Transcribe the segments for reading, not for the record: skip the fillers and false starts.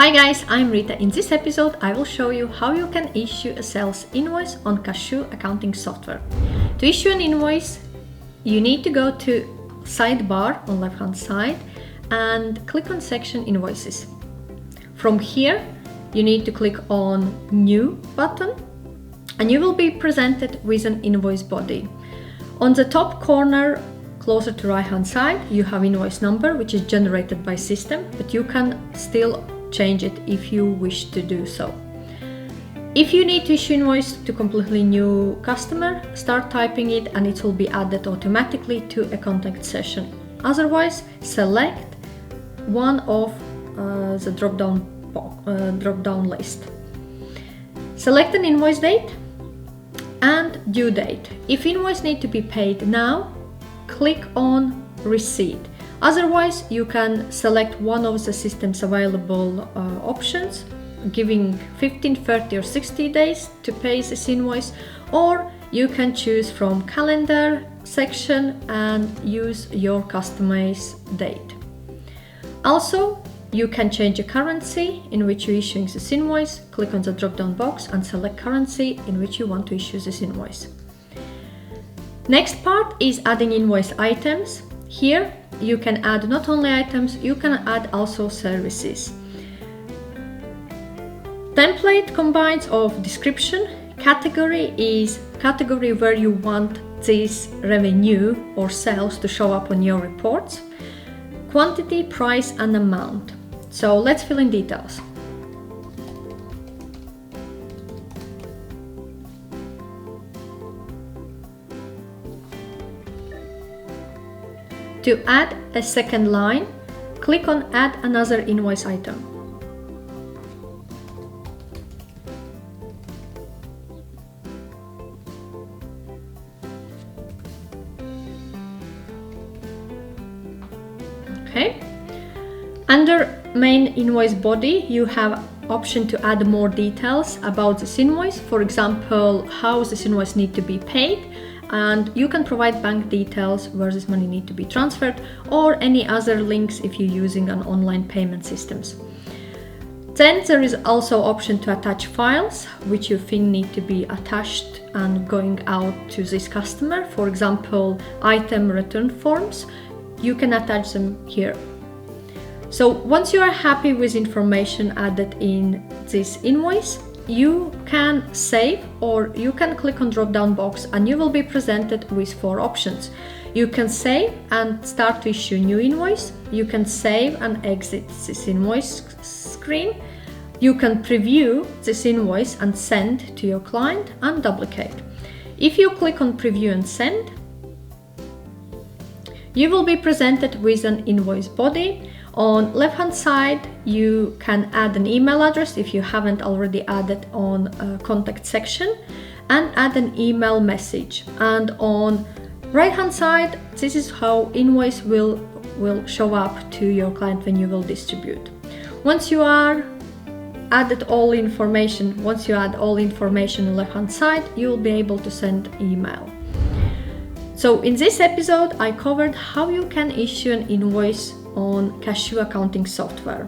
Hi guys, I'm Rita. In this episode, I will show you how you can issue a sales invoice on Kashoo accounting software. To issue an invoice, you need to go to sidebar on left hand side and click on section invoices. From here, you need to click on new button and you will be presented with an invoice body. On the top corner, closer to right hand side, you have invoice number, which is generated by system, but you can still change it if you wish to do so. If you need to issue invoice to completely new customer, start typing it and it will be added automatically to a contact session. Otherwise, select one of the drop-down list. Select an invoice date and due date. If invoice need to be paid now, click on receipt. Otherwise, you can select one of the system's available options, giving 15, 30 or 60 days to pay this invoice, or you can choose from calendar section and use your customized date. Also, you can change a currency in which you're issuing this invoice, click on the drop-down box and select currency in which you want to issue this invoice. Next part is adding invoice items. Here, you can add not only items, you can add also services. Template combines of description. Category is category where you want this revenue or sales to show up on your reports. Quantity, price and amount. So let's fill in details. To add a second line, click on Add another invoice item. Okay. Under main invoice body, you have option to add more details about this invoice. For example, how this invoice need to be paid. And you can provide bank details where this money need to be transferred or any other links if you're using an online payment systems. Then there is also option to attach files which you think need to be attached and going out to this customer. For example, item return forms, you can attach them here. So once you are happy with information added in this invoice, you can save or you can click on drop-down box and you will be presented with 4 options. You can save and start to issue new invoice. You can save and exit this invoice screen. You can preview this invoice and send to your client and duplicate. If you click on preview and send, you will be presented with an invoice body. On left hand side, you can add an email address if you haven't already added on a contact section and add an email message. And on right hand side, this is how invoice will show up to your client when you will distribute. Once you add all information on left hand side, you will be able to send email. So in this episode, I covered how you can issue an invoice on Kashoo accounting software.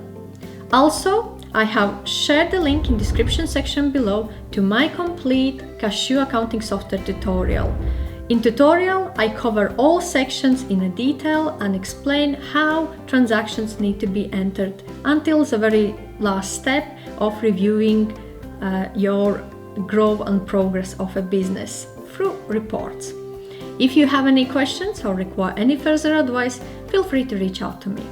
Also, I have shared the link in description section below to my complete Kashoo accounting software tutorial. In tutorial, I cover all sections in a detail and explain how transactions need to be entered until the very last step of reviewing your growth and progress of a business through reports. If you have any questions or require any further advice, feel free to reach out to me.